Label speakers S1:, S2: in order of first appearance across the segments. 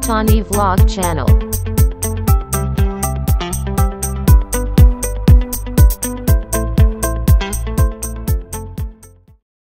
S1: Tani Vlog Channel.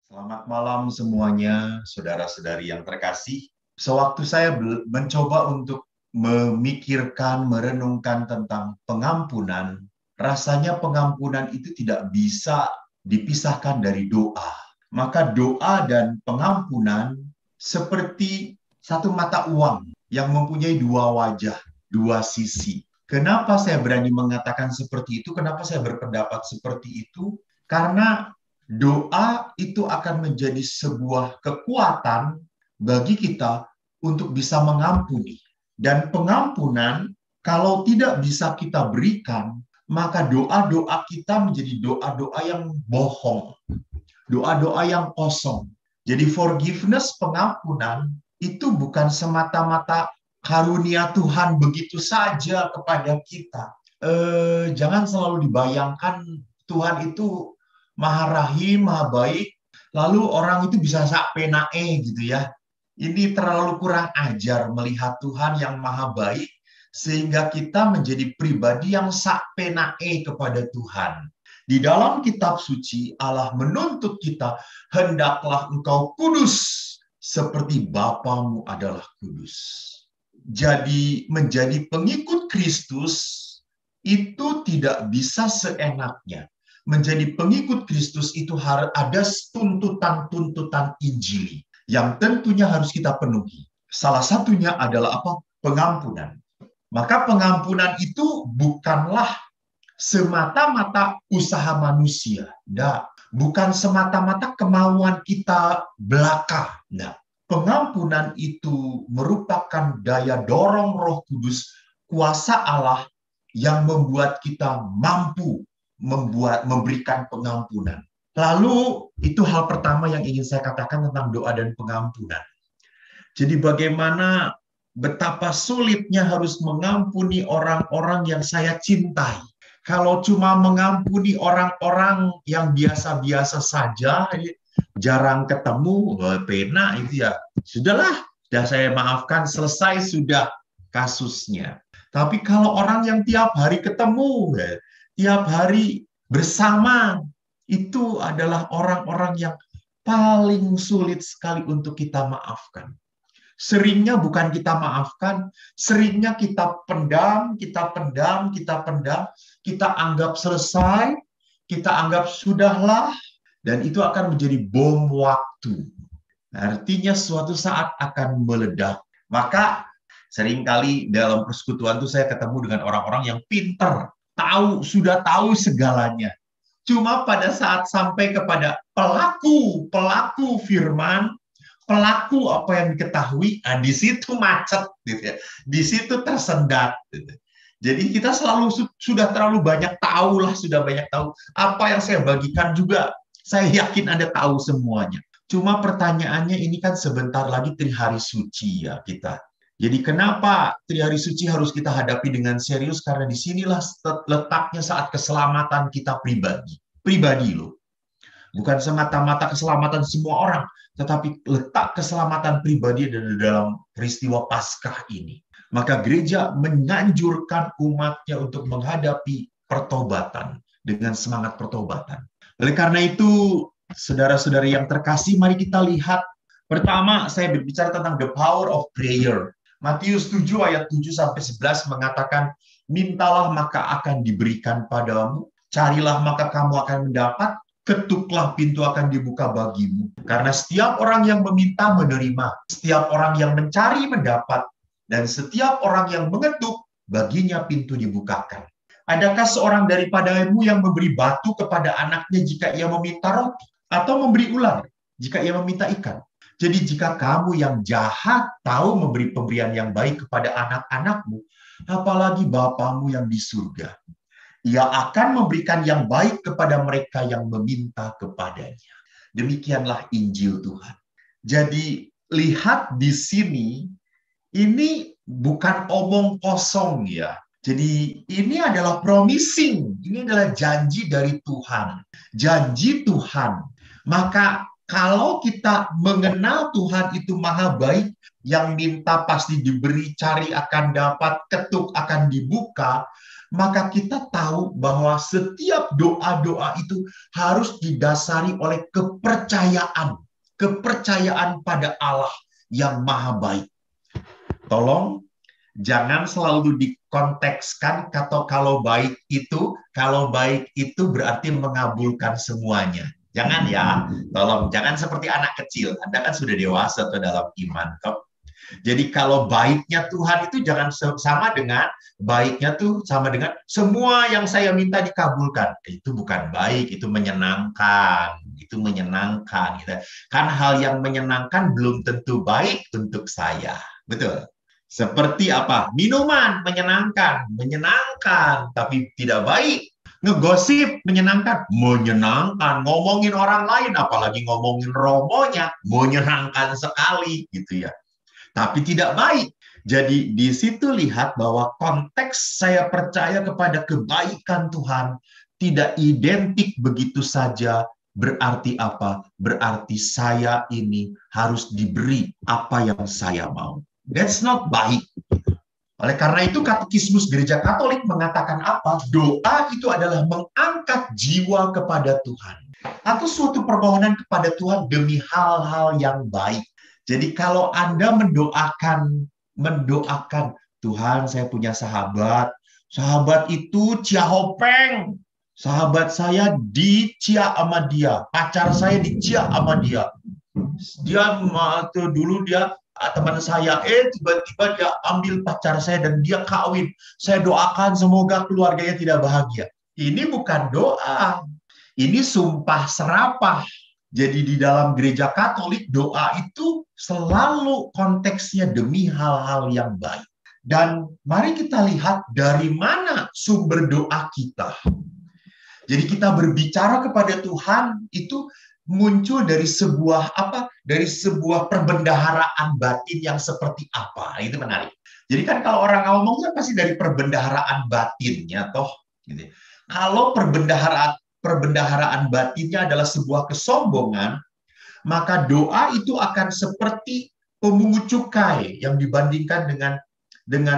S2: Selamat malam semuanya, saudara-saudari yang terkasih. Sewaktu saya mencoba untuk memikirkan, merenungkan tentang pengampunan, rasanya pengampunan itu tidak bisa dipisahkan dari doa. Maka doa dan pengampunan seperti satu mata uang yang mempunyai dua wajah, dua sisi. Kenapa saya berani mengatakan seperti itu? Kenapa saya berpendapat seperti itu? Karena doa itu akan menjadi sebuah kekuatan bagi kita untuk bisa mengampuni. Dan pengampunan, kalau tidak bisa kita berikan, maka doa-doa kita menjadi doa-doa yang bohong, doa-doa yang kosong. Jadi forgiveness, pengampunan, itu bukan semata-mata karunia Tuhan begitu saja kepada kita. Jangan selalu dibayangkan Tuhan itu Maha Rahim, Maha Baik, lalu orang itu bisa sak penae gitu ya. Ini terlalu kurang ajar melihat Tuhan yang Maha Baik, sehingga kita menjadi pribadi yang sak penae kepada Tuhan. Di dalam kitab suci, Allah menuntut kita, hendaklah engkau kudus, seperti Bapamu adalah kudus. Jadi menjadi pengikut Kristus, itu tidak bisa seenaknya. Menjadi pengikut Kristus itu harus ada tuntutan-tuntutan Injili yang tentunya harus kita penuhi. Salah satunya adalah apa? Pengampunan. Maka pengampunan itu bukanlah semata-mata usaha manusia. Nah, bukan semata-mata kemauan kita belaka. Nah, pengampunan itu merupakan daya dorong Roh Kudus, kuasa Allah yang membuat kita mampu memberikan pengampunan. Lalu itu hal pertama yang ingin saya katakan tentang doa dan pengampunan. Jadi bagaimana betapa sulitnya harus mengampuni orang-orang yang saya cintai. Kalau cuma mengampuni orang-orang yang biasa-biasa saja, jarang ketemu, pena itu ya, sudahlah, sudah saya maafkan, selesai sudah kasusnya. Tapi kalau orang yang tiap hari ketemu, tiap hari bersama, itu adalah orang-orang yang paling sulit sekali untuk kita maafkan. Seringnya bukan kita maafkan, seringnya kita pendam, kita anggap selesai, kita anggap sudahlah, dan itu akan menjadi bom waktu. Artinya suatu saat akan meledak. Maka seringkali dalam persekutuan itu saya ketemu dengan orang-orang yang pintar, sudah tahu segalanya. Cuma pada saat sampai kepada pelaku firman, pelaku apa yang diketahui, di situ macet, gitu ya. Di situ tersendat. Gitu. Jadi kita sudah terlalu banyak tahu lah, sudah banyak tahu. Apa yang saya bagikan juga, saya yakin Anda tahu semuanya. Cuma pertanyaannya ini kan sebentar lagi Trihari Suci ya kita. Jadi kenapa Trihari Suci harus kita hadapi dengan serius? Karena disinilah letaknya saat keselamatan kita pribadi. Pribadi loh. Bukan semata-mata keselamatan semua orang, tetapi letak keselamatan pribadi ada dalam peristiwa Paskah ini. Maka gereja menganjurkan umatnya untuk menghadapi pertobatan dengan semangat pertobatan. Oleh karena itu, saudara-saudari yang terkasih, mari kita lihat. Pertama, saya berbicara tentang the power of prayer. Matius 7 ayat 7-11 mengatakan, mintalah maka akan diberikan padamu, carilah maka kamu akan mendapat, ketuklah pintu akan dibuka bagimu. Karena setiap orang yang meminta menerima, setiap orang yang mencari mendapat, dan setiap orang yang mengetuk, baginya pintu dibukakan. Adakah seorang daripadamu yang memberi batu kepada anaknya jika ia meminta roti? Atau memberi ular jika ia meminta ikan? Jadi jika kamu yang jahat tahu memberi pemberian yang baik kepada anak-anakmu, apalagi Bapamu yang di surga. Ia akan memberikan yang baik kepada mereka yang meminta kepadanya. Demikianlah Injil Tuhan. Jadi lihat di sini, ini bukan omong kosong ya. Jadi ini adalah promising, ini adalah janji dari Tuhan. Janji Tuhan. Maka Kalau kita mengenal Tuhan itu maha baik, yang minta pasti diberi, cari akan dapat, ketuk akan dibuka, maka kita tahu bahwa setiap doa-doa itu harus didasari oleh kepercayaan. Kepercayaan pada Allah yang maha baik. Tolong jangan selalu dikontekskan atau kalau baik itu berarti mengabulkan semuanya. Jangan ya, tolong jangan seperti anak kecil. Anda kan sudah dewasa tuh dalam iman, toh. Jadi kalau baiknya Tuhan itu jangan sama dengan baiknya tuh sama dengan semua yang saya minta dikabulkan. Itu bukan baik, itu menyenangkan. Itu menyenangkan. Gitu. Kan hal yang menyenangkan belum tentu baik untuk saya. Betul. Seperti apa? Minuman menyenangkan, menyenangkan, tapi tidak baik. Ngegosip menyenangkan, menyenangkan. Ngomongin orang lain, apalagi ngomongin romonya, menyenangkan sekali, gitu ya. Tapi tidak baik. Jadi di situ lihat bahwa konteks saya percaya kepada kebaikan Tuhan tidak identik begitu saja. Berarti apa? Berarti saya ini harus diberi apa yang saya mau. That's not baik. Oleh karena itu Katekismus Gereja Katolik mengatakan apa? Doa itu adalah mengangkat jiwa kepada Tuhan. Atau suatu permohonan kepada Tuhan demi hal-hal yang baik. Jadi kalau Anda mendoakan Tuhan, saya punya sahabat itu Cia Hopeng, sahabat saya dicia sama dia, pacar saya dicia sama dia, dulu dia teman saya, tiba-tiba dia ambil pacar saya dan dia kawin. Saya doakan semoga keluarganya tidak bahagia. Ini bukan doa, ini sumpah serapah. Jadi di dalam gereja Katolik doa itu selalu konteksnya demi hal-hal yang baik. Dan mari kita lihat dari mana sumber doa kita. Jadi kita berbicara kepada Tuhan itu muncul dari sebuah perbendaharaan batin yang seperti apa. Itu menarik. Jadi kan kalau orang ngomong kan pasti dari perbendaharaan batinnya toh. Gitu. Kalau perbendaharaan batinnya adalah sebuah kesombongan, maka doa itu akan seperti pemungut cukai yang dibandingkan dengan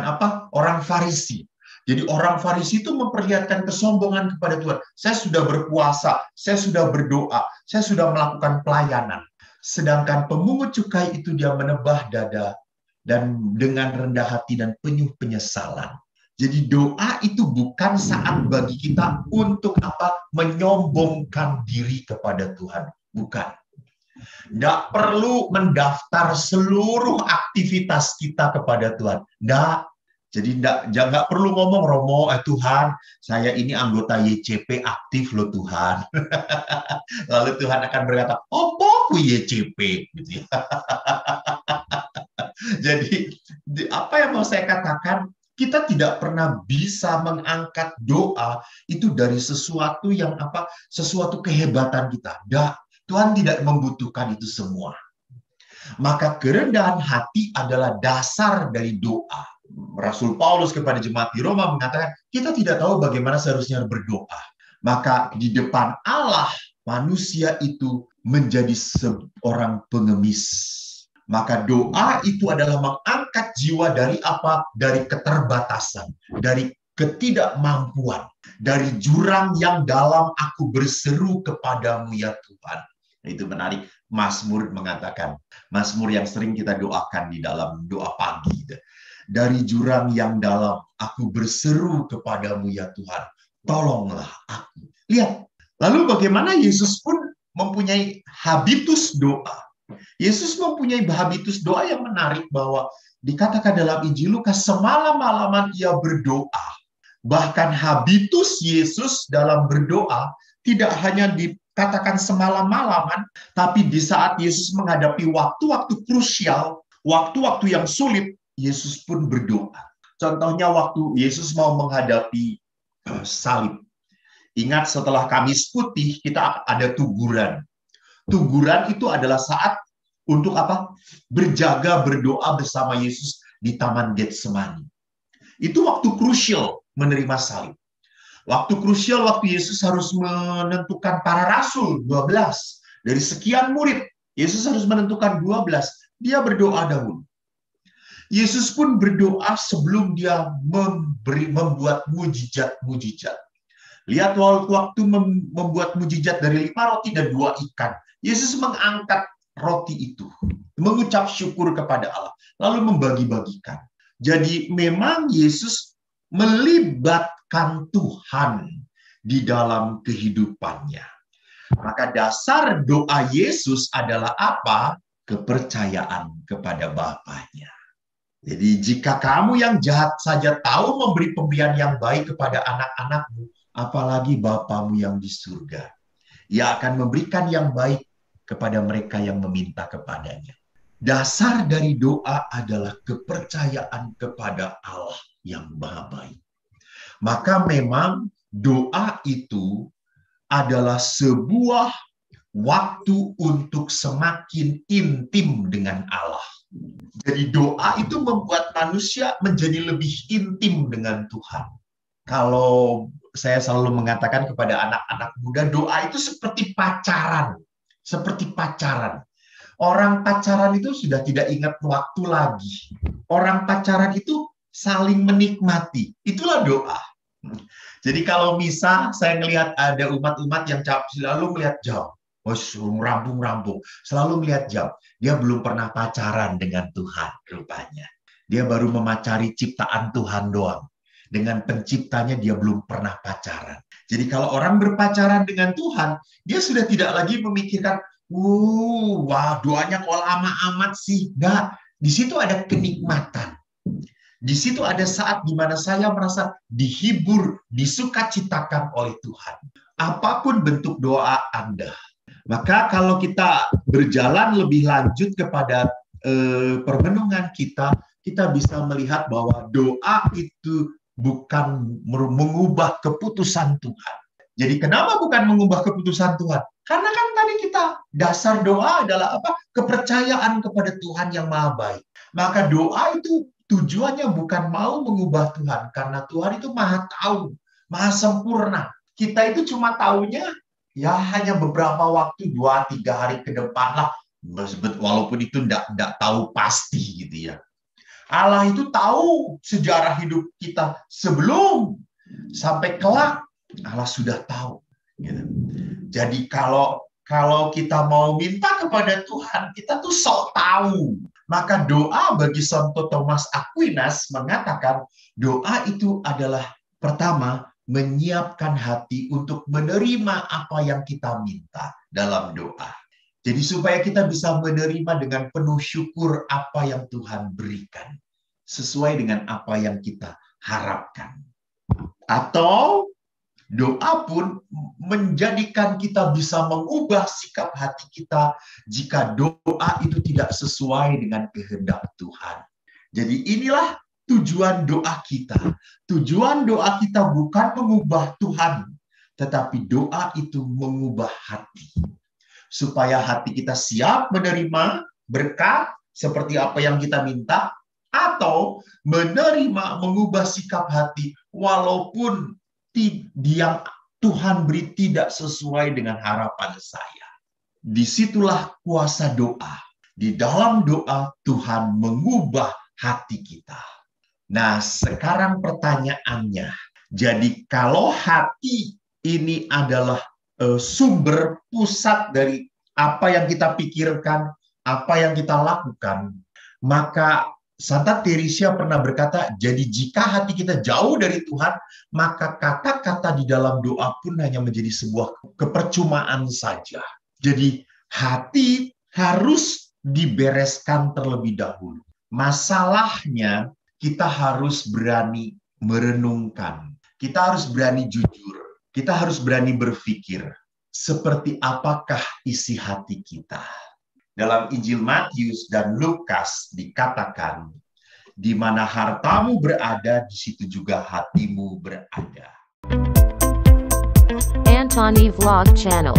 S2: orang Farisi. Jadi orang Farisi itu memperlihatkan kesombongan kepada Tuhan. Saya sudah berpuasa, saya sudah berdoa, saya sudah melakukan pelayanan. Sedangkan pemungut cukai itu dia menebah dada dan dengan rendah hati dan penuh penyesalan. Jadi doa itu bukan saat bagi kita untuk menyombongkan diri kepada Tuhan. Bukan. Tidak perlu mendaftar seluruh aktivitas kita kepada Tuhan. Tidak. Jadi nggak perlu ngomong, Romo, Tuhan, saya ini anggota YCP aktif loh Tuhan. Lalu Tuhan akan berkata, oh, aku YCP. Gitu ya. Jadi apa yang mau saya katakan, kita tidak pernah bisa mengangkat doa itu dari sesuatu yang sesuatu kehebatan kita. Tuhan tidak membutuhkan itu semua. Maka kerendahan hati adalah dasar dari doa. Rasul Paulus kepada jemaat di Roma mengatakan, kita tidak tahu bagaimana seharusnya berdoa. Maka di depan Allah, manusia itu menjadi seorang pengemis. Maka doa itu adalah mengangkat jiwa dari apa? Dari keterbatasan, dari ketidakmampuan, dari jurang yang dalam aku berseru kepadamu ya Tuhan. Itu menarik. Mazmur mengatakan, Mazmur yang sering kita doakan di dalam doa pagi. Dari jurang yang dalam, aku berseru kepadamu ya Tuhan, tolonglah aku. Lihat, lalu bagaimana Yesus pun mempunyai habitus doa. Yesus mempunyai habitus doa yang menarik bahwa dikatakan dalam Injil Lukas, semalam-malaman ia berdoa. Bahkan habitus Yesus dalam berdoa tidak hanya dikatakan semalam-malaman, tapi di saat Yesus menghadapi waktu-waktu krusial, waktu-waktu yang sulit, Yesus pun berdoa. Contohnya waktu Yesus mau menghadapi salib. Ingat setelah Kamis Putih kita ada tuguran. Tuguran itu adalah saat untuk berjaga berdoa bersama Yesus di Taman Getsemani. Itu waktu krusial menerima salib. Waktu krusial waktu Yesus harus menentukan para rasul 12 Dari sekian murid, Yesus harus menentukan 12. Dia berdoa dahulu. Yesus pun berdoa sebelum dia membuat mujizat-mujizat. Lihat waktu membuat mujizat dari 5 roti dan 2 ikan. Yesus mengangkat roti itu, mengucap syukur kepada Allah, lalu membagi-bagikan. Jadi memang Yesus melibatkan Tuhan di dalam kehidupannya. Maka dasar doa Yesus adalah apa? Kepercayaan kepada Bapaknya. Jadi jika kamu yang jahat saja tahu memberi pemberian yang baik kepada anak-anakmu, apalagi Bapamu yang di surga. Ia akan memberikan yang baik kepada mereka yang meminta kepadanya. Dasar dari doa adalah kepercayaan kepada Allah yang Maha Baik. Maka memang doa itu adalah sebuah waktu untuk semakin intim dengan Allah. Jadi doa itu membuat manusia menjadi lebih intim dengan Tuhan. Kalau saya selalu mengatakan kepada anak-anak muda, doa itu seperti pacaran. Seperti pacaran. Orang pacaran itu sudah tidak ingat waktu lagi. Orang pacaran itu saling menikmati. Itulah doa. Jadi kalau misal saya melihat ada umat-umat yang selalu melihat jam. Rampung-rampung. Selalu melihat jam. Dia belum pernah pacaran dengan Tuhan rupanya. Dia baru memacari ciptaan Tuhan doang. Dengan penciptanya dia belum pernah pacaran. Jadi kalau orang berpacaran dengan Tuhan, dia sudah tidak lagi memikirkan, wah doanya kok lama amat sih. Enggak, di situ ada kenikmatan. Di situ ada saat di mana saya merasa dihibur, disukacitakan oleh Tuhan. Apapun bentuk doa Anda. Maka kalau kita berjalan lebih lanjut kepada permenungan kita bisa melihat bahwa doa itu bukan mengubah keputusan Tuhan. Jadi kenapa bukan mengubah keputusan Tuhan? Karena kan tadi kita dasar doa adalah apa? Kepercayaan kepada Tuhan yang Maha Baik. Maka doa itu tujuannya bukan mau mengubah Tuhan, karena Tuhan itu Maha tahu, Maha sempurna. Kita itu cuma taunya ya hanya beberapa waktu, 2-3 hari ke depan lah. Walaupun itu tidak tahu pasti gitu ya. Allah itu tahu sejarah hidup kita sebelum sampai kelak. Allah sudah tahu. Gitu. Jadi kalau kita mau minta kepada Tuhan, kita tuh sok tahu. Maka doa bagi Santo Thomas Aquinas mengatakan doa itu adalah pertama menyiapkan hati untuk menerima apa yang kita minta dalam doa. Jadi supaya kita bisa menerima dengan penuh syukur apa yang Tuhan berikan. Sesuai dengan apa yang kita harapkan. Atau doa pun menjadikan kita bisa mengubah sikap hati kita jika doa itu tidak sesuai dengan kehendak Tuhan. Jadi inilah tujuan doa kita. Tujuan doa kita bukan mengubah Tuhan, tetapi doa itu mengubah hati. Supaya hati kita siap menerima berkat seperti apa yang kita minta, atau menerima mengubah sikap hati walaupun yang Tuhan beri tidak sesuai dengan harapan saya. Disitulah kuasa doa. Di dalam doa Tuhan mengubah hati kita. Nah, sekarang pertanyaannya. Jadi kalau hati ini adalah sumber pusat dari apa yang kita pikirkan, apa yang kita lakukan, maka Santa Teresia pernah berkata, jadi jika hati kita jauh dari Tuhan, maka kata-kata di dalam doa pun hanya menjadi sebuah kepercumaan saja. Jadi hati harus dibereskan terlebih dahulu. Masalahnya kita harus berani merenungkan. Kita harus berani jujur. Kita harus berani berpikir. Seperti apakah isi hati kita? Dalam Injil Matius dan Lukas dikatakan, di mana hartamu berada, di situ juga hatimu berada.
S1: Antoni Vlog Channel.